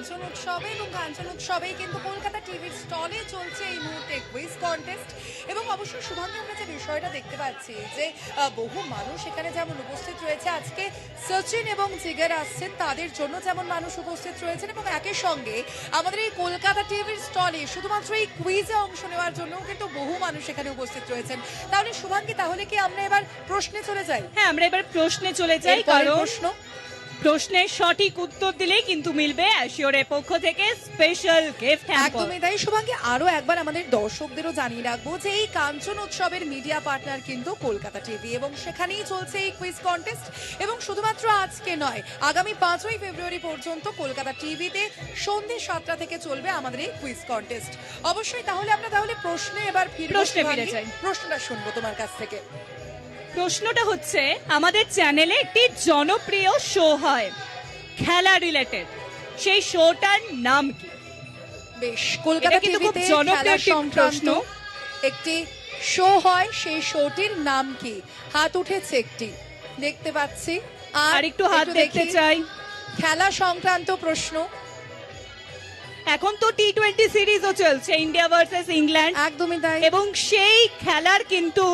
কাঞ্চন উৎসবে, এবং কাঞ্চন উৎসবেই কিন্তু কলকাতা টিভির স্টলে চলছে এই মুহূর্তে কুইজ কন্টেস্ট। এবং অবশ্যই শুভাঙ্গী, আমরা যে বিষয়টা দেখতে পাচ্ছি যে বহু মানুষ এখানে যেমন উপস্থিত রয়েছে, আজকে সচিন এবং জিগার আসছেন, তাদের জন্য যেমন মানুষ উপস্থিত রয়েছেন, এবং একই সঙ্গে আমাদের এই কলকাতা টিভির স্টলে শুধুমাত্র এই কুইজে অংশ নেওয়ার জন্য কিন্তু বহু মানুষ এখানে উপস্থিত রয়েছেন। তাহলে শুভাঙ্গী, তাহলে কি আমরা এবার প্রশ্নে চলে যাই? হ্যাঁ, আমরা এবার প্রশ্নে চলে যাই, এরপরের কারণ প্রশ্ন প্রশ্নের সঠিক উত্তর দিলেই কিন্তু মিলবে অ্যাশিওরের পক্ষ থেকে স্পেশাল গিফট হ্যাম্পার। একদমই তাই শুভাঙ্গী, আরো একবার আমাদের দর্শকদেরও জানিয়ে রাখবো যে এই কাঞ্চন উৎসবের মিডিয়া পার্টনার কিন্তু কলকাতা টিভি, এবং সেখানেই চলছে এই কুইজ কন্টেস্ট। এবং শুধুমাত্র আজকে নয়, আগামী 5ই ফেব্রুয়ারি পর্যন্ত কলকাতা টিভিতে সন্ধ্যে 7টা থেকে চলবে আমাদের এই কুইজ কন্টেস্ট। অবশ্যই তাহলে আমরা প্রশ্নে এবার প্রশ্নে ফিরে শুভাঙ্গী। যাই। প্রশ্নটা শুনবো তোমার কাছ থেকে। প্রশ্নটা হচ্ছে, আমাদের চ্যানেলে একটি জনপ্রিয় শো হয় খেলা রিলেটেড, সেই শোটার নাম কি? বেশ, কলকাতা কিন্তু খুব টিভিতে জনপ্রিয় খেলা একটি সংক্রান্ত প্রশ্ন। একটি শো হয়, সেই শোটির নাম কি? হাত উঠেছে একটি, দেখতে পাচ্ছি। আর একটু হাত দেখতে দেখি। চাই। খেলা সংক্রান্ত প্রশ্ন। এখন তো টি-20 সিরিজও চলছে, ইন্ডিয়া ভার্সেস ইংল্যান্ড, একদমই তাই। এবং সেই খেলার কিন্তু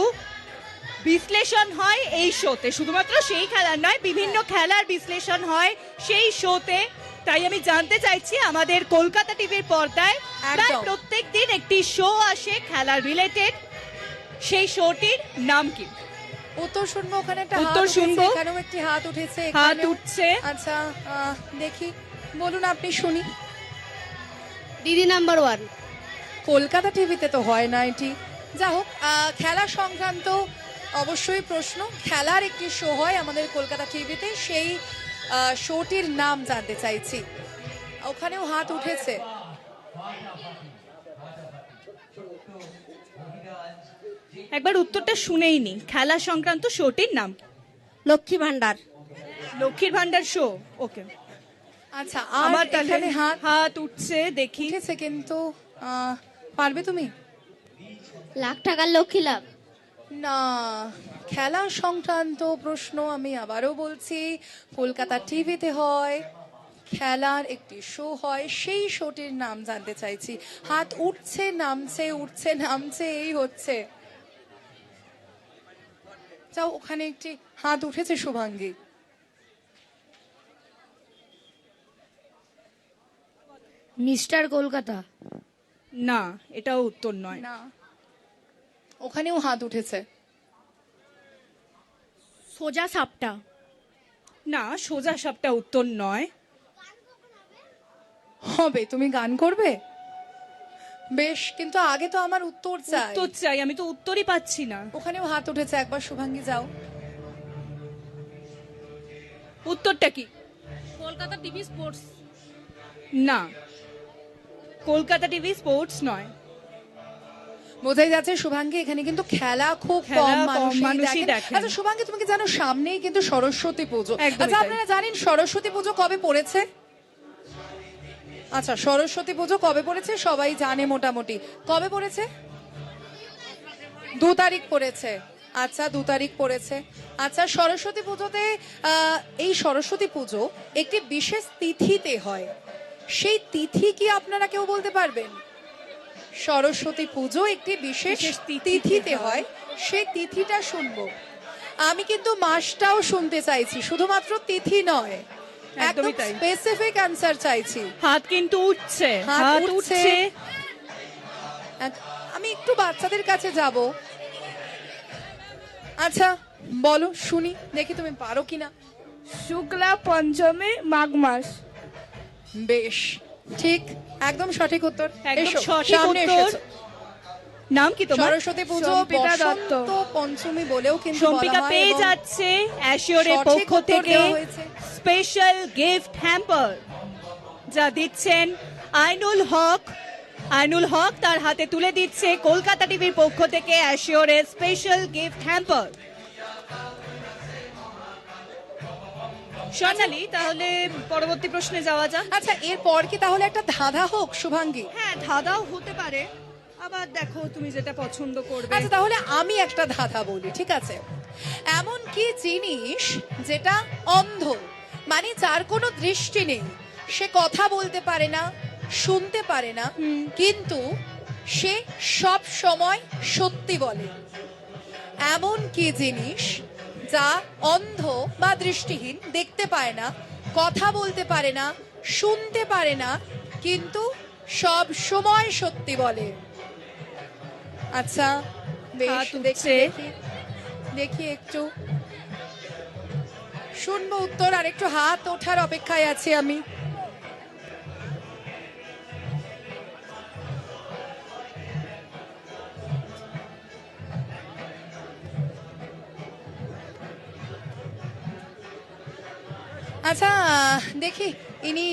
বিশ্লেষণ হয় এই শোতে। শুধুমাত্র সেই খেলার নয়, বিভিন্ন খেলার বিশ্লেষণ হয় সেই শোতে। তাই আমি জানতে চাইছি, আমাদের কলকাতা টিভির পর্দায় প্রায় একদম। প্রত্যেক দিন একটি শো আসে খেলা রিলেটেড, সেই শোটির নাম কি? উত্তর শুনবো, ওখানে একটা উত্তর হাত শুনবো। উঠেছে, এখানেও একটি হাত উঠেছে, হাত এখানেও। উঠছে। আচ্ছা, দেখি, বলুন আপনি, শুনি। দিদি নাম্বার 1। কলকাতা টিভিতে তো হয় না এটি। যা হোক, খেলা সংক্রান্ত অবশ্যই প্রশ্ন। খেলার একটি শো হয় আমাদের কলকাতা টিভিতে, সেই শোটির নাম জানতে চাইছি। ওখানেও হাত উঠেছে। একবার উত্তরটা শুনেই নি। খেলা সংক্রান্ত শোটির নাম লক্ষ্মী ভান্ডার। লক্ষ্মীর ভান্ডার শো। ওকে, আচ্ছা, আমার আমার তাহলে এখানে হাত হাত উঠছে, দেখি। উঠেছে, কিন্তু পারবে তুমি? লাখ টাকার লক্ষ্মী লাভ। না, খেলা সংক্রান্ত প্রশ্ন আমি আবারও বলছি, কলকাতা টিভিতে হয়, খেলার একটি শো হয়, সেই শোটির নাম জানতে চাইছি। হাত উঠছে, নামছে, উঠছে, নামছে, এই হচ্ছে। যাও, ওখানে একটি হাত উঠেছে শুভাঙ্গী। মিস্টার কলকাতা। না, এটাও উত্তর নয়। না, ওখানেও হাত উঠেছে। সোজা সাপটা। না, সোজা সাপটা উত্তর নয়। হবে, তুমি গান করবে? বেশ, কিন্তু আগে তো আমার উত্তর চাই। উত্তর চাই, আমি তো উত্তরই পাচ্ছি না। ওখানেও হাত উঠেছে, একবার শুভাঙ্গী যাও। উত্তরটা কি? Kolkata TV sports. না, কলকাতা টিভি স্পোর্টস নয়। বোঝাই যাচ্ছে শুভাঙ্গী, এখানে কিন্তু খেলা খুব খেলা কম কম মানুষই মানুষই দেখেন। দেখেন। আচ্ছা শুভাঙ্গী, তুমি কি জানো সামনেই কিন্তু সরস্বতী পুজো? একদমই আচ্ছা, তাই। আপনারা জানেন সরস্বতী পুজো কবে পড়েছে? আচ্ছা, সরস্বতী পুজো কবে পড়েছে সবাই জানে মোটামুটি। কবে পড়েছে? 2 তারিখ পড়েছে। আচ্ছা, 2 তারিখ পড়েছে। আচ্ছা, সরস্বতী পুজোতে এই সরস্বতী পুজো একটি বিশেষ তিথিতে হয়, সেই তিথি কি আপনারা কেউ বলতে পারবেন? সরস্বতী পুজো একটি বিশেষ বিশেষ তিথিতে হয়, সেই তিথিটা শুনবো। আমি কিন্তু মাসটাও শুনতে চাইছি, শুধুমাত্র তিথি নয়, একদম একদমই তাই। স্পেসিফিক অ্যানসার চাইছি। হাত কিন্তু উঠছে, হাত হাত উঠছে। উঠছে। আমি একটু বাচ্চাদের কাছে যাব। আচ্ছা, বলো, শুনি, দেখি তুমি পারো কিনা। শুক্লা পঞ্চমী মাঘ মাস। বেশ, ঠিক, একদম সঠিক উত্তর। একদম এসো, সঠিক সামনে উত্তর। এসেছো। নাম কি তোমার? সরস্বতী পুজো সম্পিতা দত্ত। বসন্ত পঞ্চমী বলেও কিন্তু সম্পিকা বলা হয়, পেয়ে এবং যাচ্ছে অ্যাশিওরের সঠিক পক্ষ উত্তর থেকে দেওয়া হয়েছে। স্পেশাল গিফট হ্যাম্পার, যা দিচ্ছেন আইনুল হক। আইনুল হক তার হাতে তুলে দিচ্ছে কলকাতা টিভির পক্ষ থেকে অ্যাশিওরের স্পেশাল গিফট হ্যাম্পার। সোনালি, তাহলে পরবর্তী প্রশ্নে যাওয়া যাক। আচ্ছা, এরপর কি তাহলে একটা ধাঁধা হোক শুভাঙ্গী? হ্যাঁ, ধাঁধাও হতে পারে, আবার দেখো তুমি যেটা পছন্দ করবে। আচ্ছা, তাহলে আমি একটা ধাঁধা বলি, ঠিক আছে? এমন কি জিনিস যেটা অন্ধ, মানে যার কোনো দৃষ্টি নেই, সে কথা বলতে পারে না, শুনতে পারে না, কিন্তু সে সব সময় সত্যি বলে। এমন কি জিনিস যা অন্ধ বা দৃষ্টিহীন দেখতে পায় না, কথা বলতে পারে না, শুনতে পারে না, কিন্তু সব সময় সত্যি বলে? আচ্ছা বেশ, হাত দেখি উঠছে। দেখি দেখি একটু শুনবো উত্তর, আর একটু হাত ওঠার অপেক্ষায় আছি আমি। আচ্ছা দেখি ইনি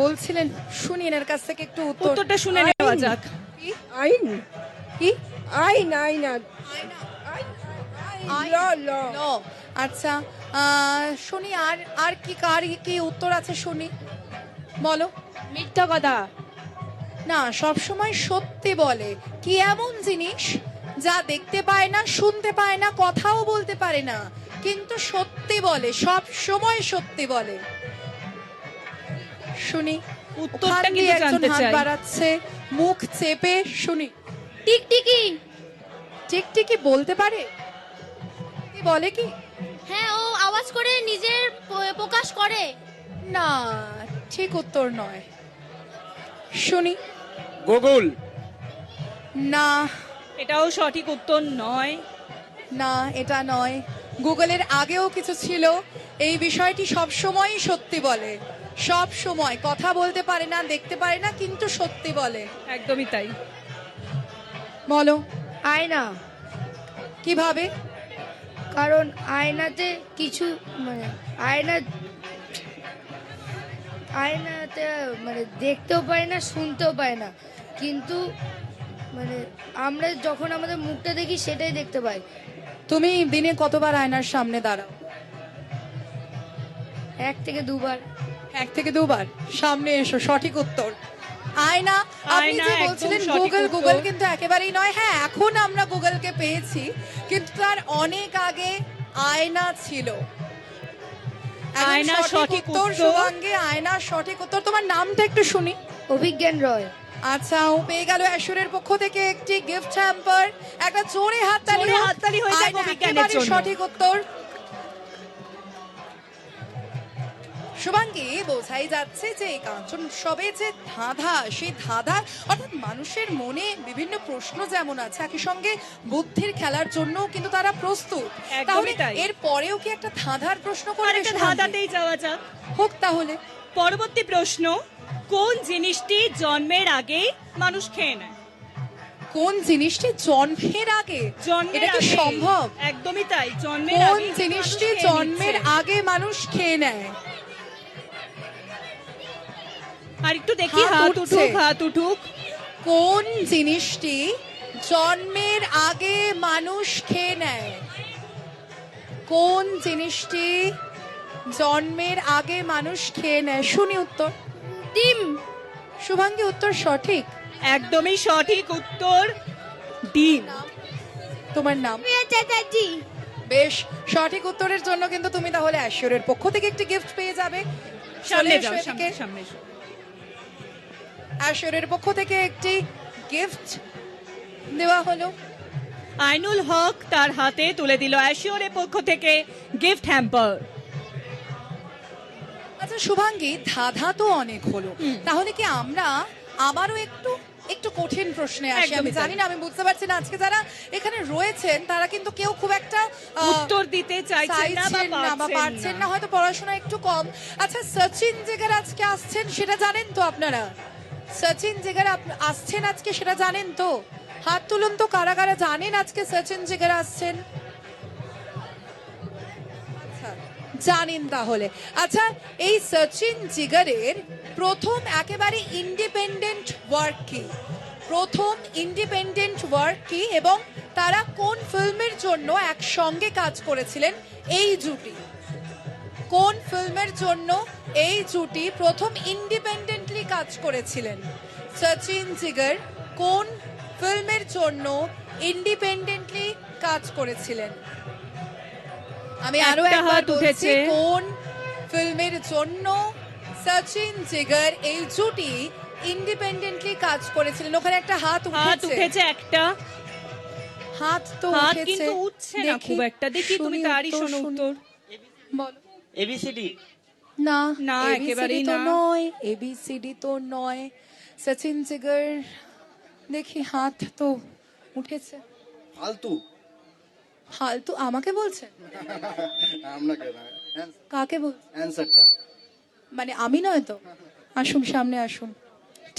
বলছিলেন, শুনি এনার কাছ থেকে একটু উত্তর। উত্তরটা শুনে নেওয়া যাক। কি? আইন কি? আইন আইন ল ল ল। আচ্ছা শুনি, আর আর কি কার কি উত্তর আছে শুনি, বলো। মিথ্যা কথা। না, সব সময় সত্যি বলে। কি এমন জিনিস যা দেখতে পায় না, শুনতে পায় না, কথাও বলতে পারে না, কিন্তু সত্যি বলে, সব সময় সত্যি বলে? শুনি। উত্তরটা ওখান দিয়ে কিন্তু একজন জানতে হাত চাই। বাড়াচ্ছে, মুখ চেপে, শুনি। টিকটিকি। টিকটিকি বলতে পারে? কি বলে কি? হ্যাঁ, ও আওয়াজ করে নিজের প্রকাশ করে। না, ঠিক উত্তর নয়। শুনি। গুগল। না এটাও সঠিক উত্তর নয়। না, এটা নয়। গুগলের আগেও কিছু ছিল। এই বিষয়টি সব সময়ই সত্যি বলে, সব সময় কথা বলতে পারে না, দেখতে পারে না, কিন্তু সত্যি বলে। একদমই তাই। বলো আয়না। কিভাবে? কারণ আয়নাতে কিছু মানে আয়নাতে মানে দেখতেও পায় না, শুনতেও পায় না, কিন্তু মানে আমরা যখন আমাদের মুখটা দেখি সেটাই দেখতে পাই। তুমি দিনে কতবার আয়নার সামনে দাঁড়াও? 1 থেকে 2 বার। 1 থেকে 2 বার। সামনে এসো, সঠিক উত্তর আয়না। আপনি আয়না যে একদম বলছিলেন সঠিক গুগল, উত্তর। গুগল কিন্তু একেবারেই নয়। হ্যাঁ, এখন আমরা গুগলকে পেয়েছি, কিন্তু তার অনেক আগে আয়না ছিল। একদম আয়না সঠিক উত্তর। শুভাঙ্গী, আয়না সঠিক উত্তর। তোমার নামটা একটু শুনি। অভিজ্ঞান রয়। আচ্ছা, ও পেয়ে গেল অ্যাশুরের পক্ষ থেকে একটি গিফট হ্যাম্পার। একটা জোরে হাততালি জোরে হোক। হাততালি হয়ে যাক আয়না অভিজ্ঞানের একেবারে জন্য। সঠিক উত্তর। শুভাঙ্গী, বোঝাই যাচ্ছে যে এই কাঞ্চন উৎসবে যে ধাঁধা, সেই ধাঁধা অর্থাৎ মানুষের মনে বিভিন্ন প্রশ্ন যেমন আছে, একই সঙ্গে বুদ্ধির খেলার জন্য কিন্তু তারা প্রস্তুত। একদমই তাহলে তাই। এর পরেও কি একটা ধাঁধার প্রশ্ন আর করবে? একটা শুভাঙ্গী? ধাঁধাতেই যাওয়া যাক। হোক তাহলে। পরবর্তী প্রশ্ন, কোন জিনিসটি জন্মের আগে মানুষ খেয়ে নেয়? কোন জিনিসটি জন্মের আগে? জন্মের এটা কি আগে। সম্ভব? একদমই তাই, জন্মের কোন আগে জিনিসটি জন্মের আগে মানুষ খেয়ে নেয়? আর একটু দেখি, হাত হাত উঠছে। উঠুক, হাত উঠুক। কোন জিনিসটি জন্মের আগে মানুষ খেয়ে নেয়? কোন জিনিসটি জন্মের আগে মানুষ খেয়ে নেয়? শুনি উত্তর। ডিম। শুভাঙ্গী, উত্তর সঠিক। একদমই সঠিক উত্তর, ডিম। তোমার নাম? চ্যাটার্জি। বেশ, সঠিক উত্তরের জন্য কিন্তু তুমি তাহলে অ্যাশিওরের পক্ষ থেকে একটি গিফট পেয়ে যাবে। সামনে চলে যাও, এসো এদিকে। সামনে এসো। অ্যাশিওরের পক্ষ থেকে একটি গিফট দেওয়া হলো। আইনুল হক তার হাতে তুলে দিল অ্যাশিওরের পক্ষ থেকে গিফট হ্যাম্পার। আচ্ছা শুভাঙ্গী, ধাঁধা তো অনেক হলো, তাহলে কি আমরা আবারও একটু একটু কঠিন প্রশ্নে আসি? আমি একদমই তাই। জানি না, আমি বুঝতে পারছি না আজকে যারা এখানে রয়েছেন তারা কিন্তু কেউ খুব একটা উত্তর দিতে চাইছেন না বা পারছেন পারছেন না, না। হয়তো পড়াশোনা একটু কম। আচ্ছা, সচিন জিগার আজকে আসছেন সেটা জানেন তো আপনারা? সচিন জিগার আসছেন আজকে সেটা জানেন তো? হাত তুলুন তো কারা কারা জানেন আজকে সচিন জিগার আসছেন। আচ্ছা, জানেন তাহলে। আচ্ছা, এই সচিন জিগারের প্রথম একেবারে ইন্ডিপেন্ডেন্ট ওয়ার্ক কি? প্রথম ইন্ডিপেন্ডেন্ট ওয়ার্ক কি, এবং তারা কোন ফিল্মের জন্য একসঙ্গে কাজ করেছিলেন এই জুটি? কোন ফিল্মের জন্য এই জুটি প্রথম ইন্ডিপেন্ডেন্টলি কাজ করেছিলেন? সচিন জিগার কোন ফিল্মের জন্য ইন্ডিপেন্ডেন্টলি কাজ করেছিলেন? আমি আরো একটা একবার হাত বলছি, উঠেছে। কোন ফিল্মের জন্য সচিন জিগার এই জুটি ইন্ডিপেন্ডেন্টলি কাজ করেছিলেন, ওখানে একটা হাত হাত উঠেছে, উঠেছে একটা, হাত তো হাত উঠেছে, কিন্তু উঠছে না খুব একটা। দেখি তুমি শুনি তারই উত্তর, শোনো শুনি। উত্তর। বলো। এবিসিডি। না না, ABCD একেবারেই তো না। নয়, এবিসিডি তো নয়। সচিন জিগার, দেখি হাত তো উঠেছে। ফালতু ফালতু আমাকে বলছেন? আপনাকে কাকে বল? অ্যান্সারটা মানে আমি নয় তো? আসুন সামনে আসুন।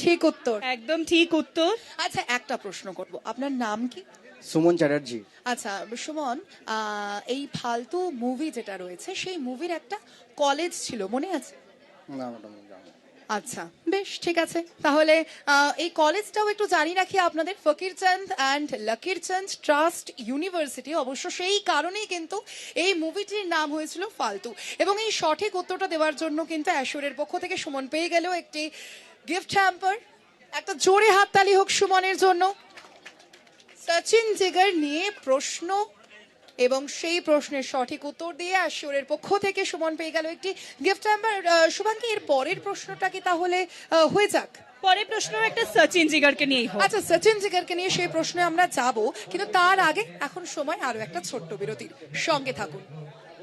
ঠিক উত্তর। একদম ঠিক উত্তর। আচ্ছা একটা প্রশ্ন করব, আপনার নাম কি? সুমন চ্যাটার্জি। আচ্ছা সুমন, এই ফালতু মুভি যেটা রয়েছে সেই মুভির একটা কলেজ ছিল, মনে আছে? না ম্যাডাম জানি। আচ্ছা বেশ ঠিক আছে, তাহলে এই কলেজটাও একটু জানি রাখি আপনাদের, ফকিরচন্দ অ্যান্ড লকিরচন্দ ট্রাস্ট ইউনিভার্সিটি। অবশ্য সেই কারণেই কিন্তু এই মুভিটির নাম হয়েছিল ফালতু। এবং এই সঠিক উত্তরটা দেওয়ার জন্য কিন্তু অ্যাশোরের পক্ষ থেকে সুমন পেয়ে গেল একটি গিফট হ্যাম্পার। একটা জোরে হাততালি হোক সুমনের জন্য। সচিন জিগার নিয়ে প্রশ্ন এবং সেই প্রশ্নের সঠিক উত্তর দিয়ে অ্যাশোরের পক্ষ থেকে সুমন পেয়ে গেল একটি গিফট হ্যাম্পার। শুভাঙ্গী, এর পরের প্রশ্নটা কি তাহলে হয়ে যাক? পরের প্রশ্ন একটা সচিন জিগারকে নিয়েই হোক। আচ্ছা সচিন জিগারকে নিয়ে সেই প্রশ্নে আমরা যাব, কিন্তু তার আগে এখন সময় আরো একটা ছোট্ট বিরতির, সঙ্গে থাকুন।